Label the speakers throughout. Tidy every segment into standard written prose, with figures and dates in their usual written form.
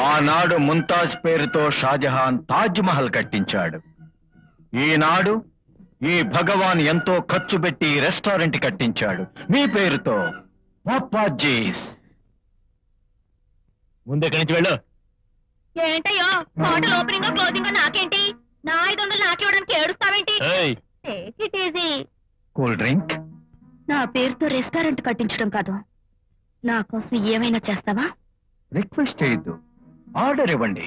Speaker 1: ఆనాడు ముంతాజ్ పేరుతో షాజహాన్ తాజ్ మహల్ కట్టించాడు. ఈనాడు ఈ భగవాన్ ఎంతో ఖర్చు పెట్టి రెస్టారెంట్ కట్టించాడు మీ పేరుతో, పాపాజీస్.
Speaker 2: ముందెక్కడి నుంచి వెళ్ళు.
Speaker 3: ఏంటయ్యో హోటల్ ఓపెనింగ్ క్లోజింగ్ నాకేంటి? నా 500 నాకివ్వడానికి ఏడుస్తావేంటి?
Speaker 1: Cool drink.
Speaker 3: నా పేరుతో రెస్టారెంట్ కట్టించడం కాదు, నా కోసం ఏమైనా చేస్తావా?
Speaker 1: రిక్వెస్ట్ చేయొద్దు, ఆర్డర్ ఇవ్వండి.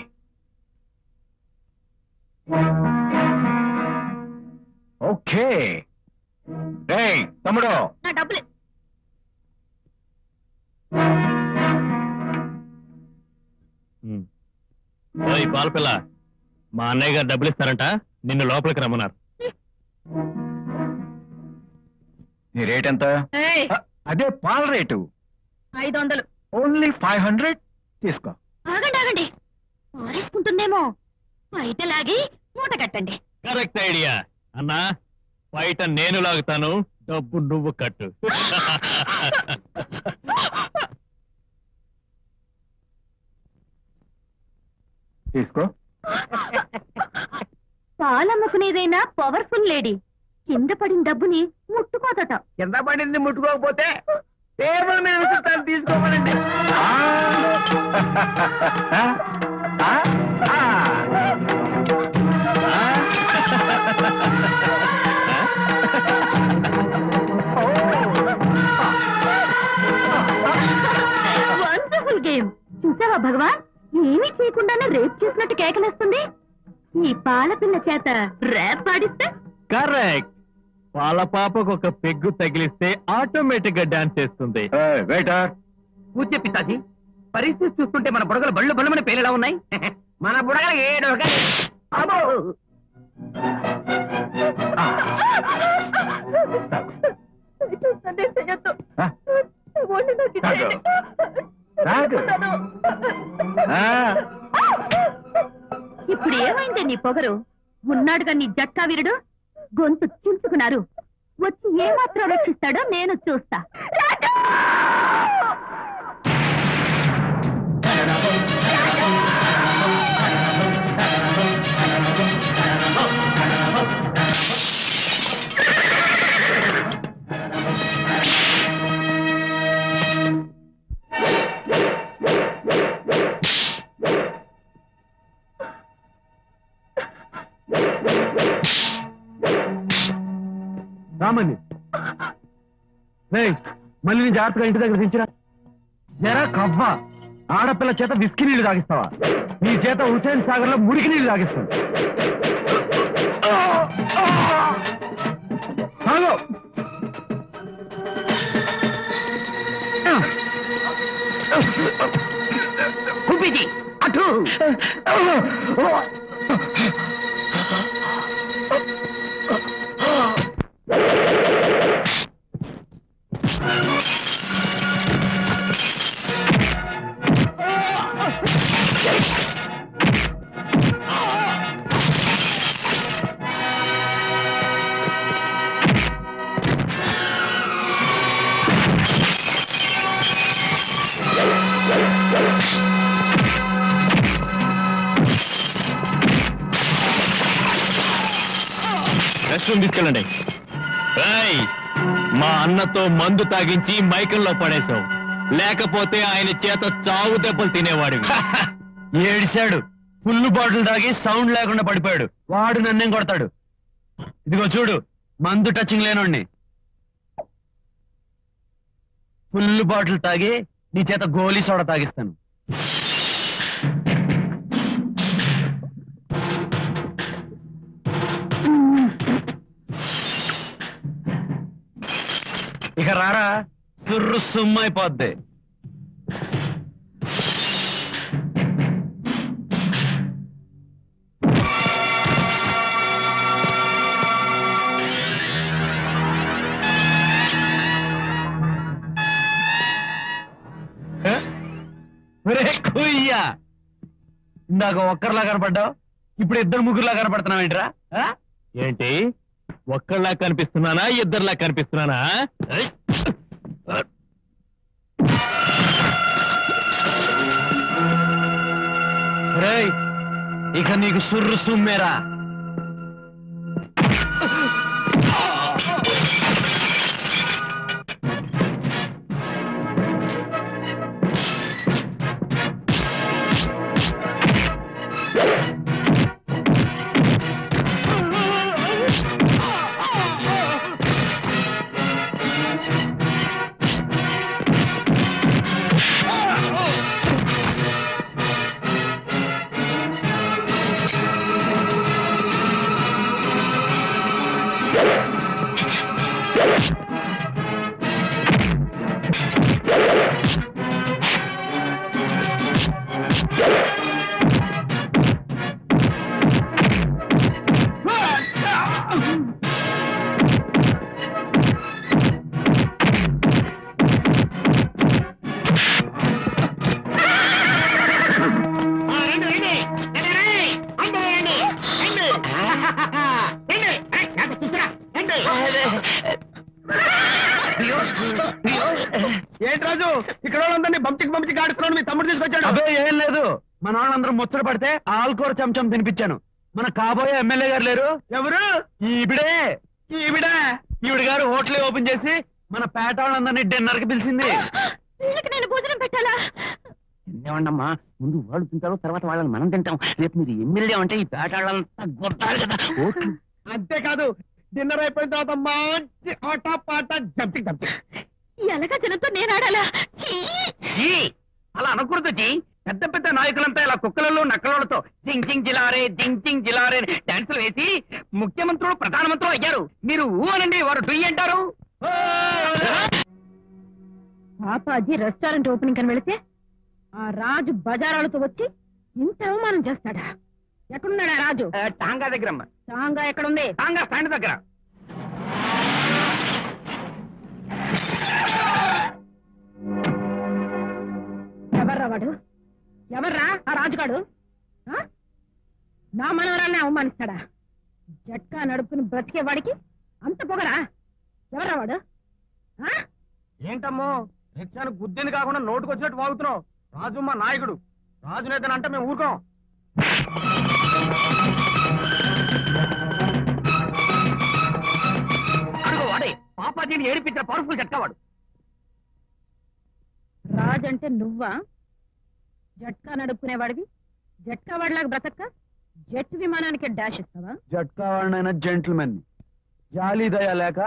Speaker 1: ఓకే. రేయ్ తమ్ముడు,
Speaker 3: నా డబ్బులు.
Speaker 2: పాలపిల్ల, మా అన్నయ్య గారు డబ్బులు ఇస్తారంట, నిన్ను లోపలికి రమ్మన్నారు.
Speaker 1: నీ రేట్ ఎంత?
Speaker 3: ఏయ్,
Speaker 1: అదే పాల రేటు.
Speaker 3: 500.
Speaker 1: ఓన్లీ 500 తీసుకో.
Speaker 3: ఆగండి ఆగండి, పారేసుకుంటుందేమో. బయట లాగి మూట కట్టండి.
Speaker 2: Correct idea. అన్నా, బయట నేను లాగుతాను, డబ్బు నువ్వు కట్టు.
Speaker 1: తీసుకో.
Speaker 3: పాలమ్ముకునేదైనా పవర్ఫుల్ లేడీ, కింద పడిన డబ్బుని ముట్టుకోదట.
Speaker 4: కింద పడింది ముట్టుకోకపోతే టేబుల్ మీద విసురుతాను, తీసుకోమనండి.
Speaker 3: Wonderful game. చూసావా భగవాన్, ఏమీ చేయకుండానే రేప్ చేసినట్టు కేకలేస్తుంది. ఈ పాలపిల్ల చేత రేప్ పాడిస్తే?
Speaker 2: కరెక్ట్. పాల పాపకు ఒక పెగ్గు తగిలిస్తే ఆటోమేటిక్ గా డాన్స్ చేస్తుంది.
Speaker 1: వెయిటర్.
Speaker 4: పూజ పితాజీ, పరిస్థితి చూస్తుంటే మన బుడగలు బళ్ళు బళ్ళమని పేర్లేలా ఉన్నాయి. మన బుడగలు ఏడు.
Speaker 3: ఇప్పుడు ఏమైంది నీ పొగరు? ఉన్నాడుగా నీ జట్కా వీరుడు, గొంతు చించుకున్నారు. వచ్చి ఏమాత్రం రక్షిస్తాడో నేను చూస్తా.
Speaker 2: రామని మళ్ళీ నీ జాగ్రత్తగా ఇంటి దగ్గర దించిరా. ఎరా కవ్వ, ఆడపిల్ల చేత విస్కీ నీళ్లు తాగిస్తావా? నీ చేత హుసేన్ సాగర్ లో మురికి నీళ్లు తాగిస్తాను.
Speaker 4: అటు
Speaker 2: రెస్ట్ రూమ్ తీసుకెళ్ళండి. మా అన్నతో మందు తాగించి మైకంలో పడేశావు, లేకపోతే ఆయన చేత చావు దెబ్బలు తినేవాడివి.
Speaker 1: ఏడిశాడు, ఫుల్ బాటిల్ తాగి సౌండ్ లేకుండా పడిపోయాడు. వాడు నన్నేం కొడతాడు? ఇదిగో చూడు, మందు టచింగ్ లేనోడిని. ఫుల్ బాటిల్ తాగి నీ చేత గోలీ సోడా తాగిస్తాను. ఇక రారా, సుర్రు సుమ్మైపోద్ది. ఇందాక ఒక్కరిలా కనపడ్డావు, ఇప్పుడు ఇద్దరు ముగ్గురులా కనపడుతున్నావు ఏంట్రా?
Speaker 2: ఏంటి, ఒక్కళ్ళలా కనిపిస్తున్నానా, ఇద్దరులా కనిపిస్తున్నానా? ఇక నీకు సుర్రు సుమ్మేరా.
Speaker 4: ఏంటి రాజు, ఇక్కడ వాళ్ళందరినీ బంచికి ఆడుతున్నాడు, మీ తమ్ముడు తీసుకొచ్చాడు.
Speaker 2: అదే ఏం లేదు, మన వాళ్ళందరూ ముచ్చట పడితే ఆల్కూర చెంచం తినిపించాను. మన కాబోయే ఎమ్మెల్యే గారు లేరు?
Speaker 4: ఎవరు?
Speaker 2: ఈవిడే. ఈవిడ గారు హోటల్ ఓపెన్ చేసి మన పేట వాళ్ళందరినీ డిన్నర్ కి పిలిచింది.
Speaker 3: వీళ్ళకి నేను భోజనం పెట్టాలా?
Speaker 4: ఏమండమ్మా, ముందు వాళ్ళు తింటారు, తర్వాత వాళ్ళని మనం తింటాం. రేపు మీరు ఎమ్మెల్యే అంటే ఈ పేటాళ్ళంతా గొట్టాలి కదా. అంతేకాదు, డిన్నర్ అయిపోయిన తర్వాత మంచి ఆట పాట జంపింగ్.
Speaker 3: ఎలాగా జనంతో నేను ఆడాలా?
Speaker 4: అలా అనకూడదు జీ. పెద్ద పెద్ద నాయకులంతా ఇలా కుక్కలలో నక్కలతో జింగ్ జింగ్ జిలారే డాన్సులు వేసి ముఖ్యమంత్రులు ప్రధానమంత్రులు అయ్యారు. మీరు ఊ అనండి, వారు డుయ్ అంటారు.
Speaker 3: పాపాజీ రెస్టారెంట్ ఓపెనింగ్ అని వెళితే ఆ రాజు బజారాలతో వచ్చి ఇంత అవమానం చేస్తాడా? ఎక్కడున్నాడా రాజు?
Speaker 4: టాంగా దగ్గర అమ్మా.
Speaker 3: టాంగా ఎక్కడుంది?
Speaker 4: టాంగా స్టాండ్ దగ్గర.
Speaker 3: ఎవర్రా వాడు? ఎవర్రా ఆ రాజుగాడు? నా మనవరాల్ని అవమానిస్తాడా? జట్కా నడుపుని బ్రతికేవాడికి అంత పొగరా? ఎవర్రా వాడు?
Speaker 4: ఏంటమ్మో, రిక్షాను గుద్దింది కాకుండా నోటుకు వచ్చినట్టు వాగుతున్నావు. రాజు మా నాయకుడు, రాజు నేతనంటే మేము ఊరుకోం. అడుగు వాడే పాపాజీని ఏడిపించిన పవర్ఫుల్ జట్కావాడు.
Speaker 3: రాజంటే నువ్వా? జట్కా నడుపుకునేవాడివి జట్కా వాడిలాగా బ్రతక్క జెట్ విమానానికి డాష్ ఇస్తావా?
Speaker 2: జట్కా వాడినైనా జెంటిల్మెన్. జాలి దయ లేక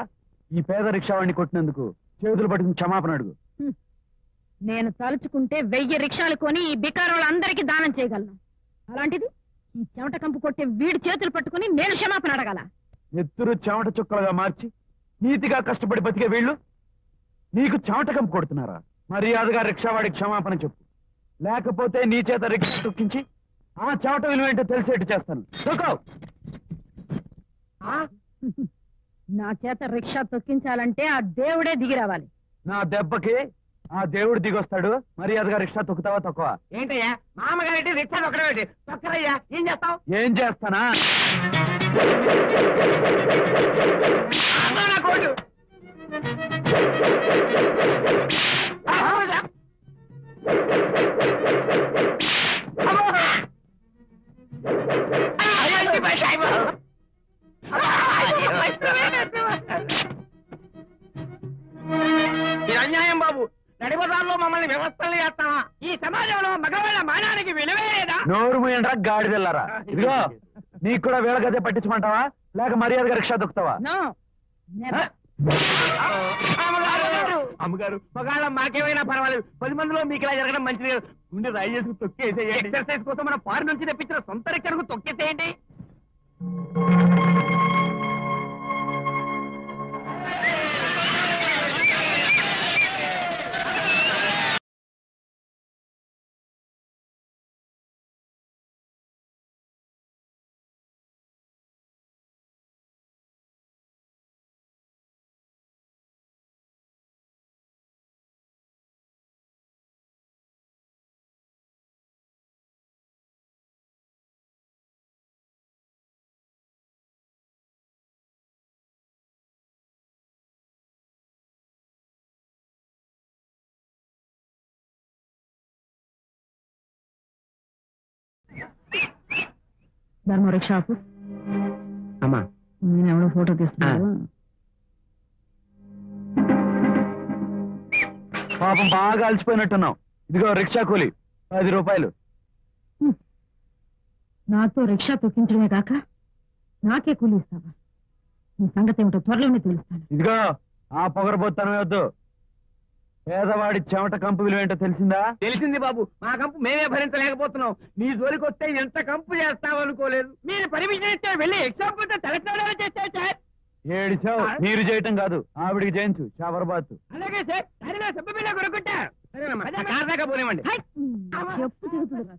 Speaker 2: ఈ పేద రిక్షా వాడిని కొట్టినందుకు చేతులు పట్టుకుని క్షమాపణ అడుగు.
Speaker 3: నేను తలుచుకుంటే 1000 రిక్షాలు కొని ఈ బికారోళ్ళందరికీ దానం చేయగలను. అలాంటిది ఈ చెమట కంపు కొట్టే వీడి చేతులు పట్టుకుని నేను క్షమాపణ అడగాల?
Speaker 2: ఎత్తురు చెమట చుక్కలుగా మార్చి నీతిగా కష్టపడి బతికే వీళ్ళు నీకు చెమట కంపు కొడుతున్నారా? మర్యాదగా రిక్షావాడికి క్షమాపణ చెప్పు, లేకపోతే నీ చేత రిక్షా తొక్కించి ఆ చెమట విలువ ఏంటో తెలిసేట్టు చేస్తాను.
Speaker 3: నా చేత రిక్షా తొక్కించాలంటే ఆ దేవుడే దిగి రావాలి.
Speaker 2: నా దెబ్బకి ఆ దేవుడు దిగొస్తాడు. మర్యాదగా రిక్షా తొక్కుతావా తక్కువ?
Speaker 4: ఏంటయ్యా మామగారి రిక్షా తొక్కడమేంటి? తొక్కరయ్యా, ఏం చేస్తావు?
Speaker 2: ఏం చేస్తానా?
Speaker 4: నా కోటు అన్యాయం బాబు. నడిబజార్లో మమ్మల్ని వ్యవస్థలు చేస్తావా? ఈ సమాజంలో మగవాళ్ళ మానానికి విలువే లేదా?
Speaker 2: నోరు మూయండ్రా గాడిదెల్లారా. ఇదిగో నీకు కూడా వీళ్ళకదే పట్టించమంటావా, లేక మర్యాదగా రిక్షా తొక్కుతావా?
Speaker 4: అమ్మగారు, మగాళ్ళ మాకేమైనా పర్వాలేదు, 10 మందిలో మీకు ఇలా జరగడం మంచిది. గుండె రాయి చేసుకు తొక్కేసేయండి. ఎక్సర్సైజ్ కోసం మన పారి నుంచి తెప్పించిన సొంత రిక్షకు తొక్కేసేయండి.
Speaker 3: ధర్మ రిక్షాకు
Speaker 4: అమ్మా
Speaker 3: నేనెవడో ఫోటో తీస్తున్నాడు.
Speaker 2: పాపం బాగా అలసిపోయినట్టున్నావు. ఇదిగో రిక్షా కూలి 10 రూపాయలు.
Speaker 3: నాతో రిక్షా తొక్కించడమే కాక నాకే కూలి ఇస్తావా? నీ సంగతి ఏమిటో త్వరలోనే తెలుస్తాను.
Speaker 2: ఇదిగో ఆ పొగరబోత్తనమే వద్దు. పేదవాడి చెమట కంపు విలువ ఏంటో తెలిసిందా?
Speaker 4: తెలిసింది బాబు, మా కంపు మేమే భరించలేకపోతున్నాం. నీ జోలికి వస్తే ఎంత కంపు చేస్తామనుకోలేదు. మీరు పర్మిషన్ ఇస్తే వెళ్ళి ఎగ్జాంపుల్ తెలంగాణలో చేస్తే సార్.
Speaker 2: ఏడిచావు. మీరు చేయటం కాదు, ఆవిడికి చేయించు షాబర్బాత్.
Speaker 4: అలాగే సార్. సరేనా సబ్బు బిల్ల కొనుక్కుంటా. సరేనమ్మా కార్ దాకా పోనివ్వండి.
Speaker 3: హై! చెప్పు తిరుగుతుందిరా.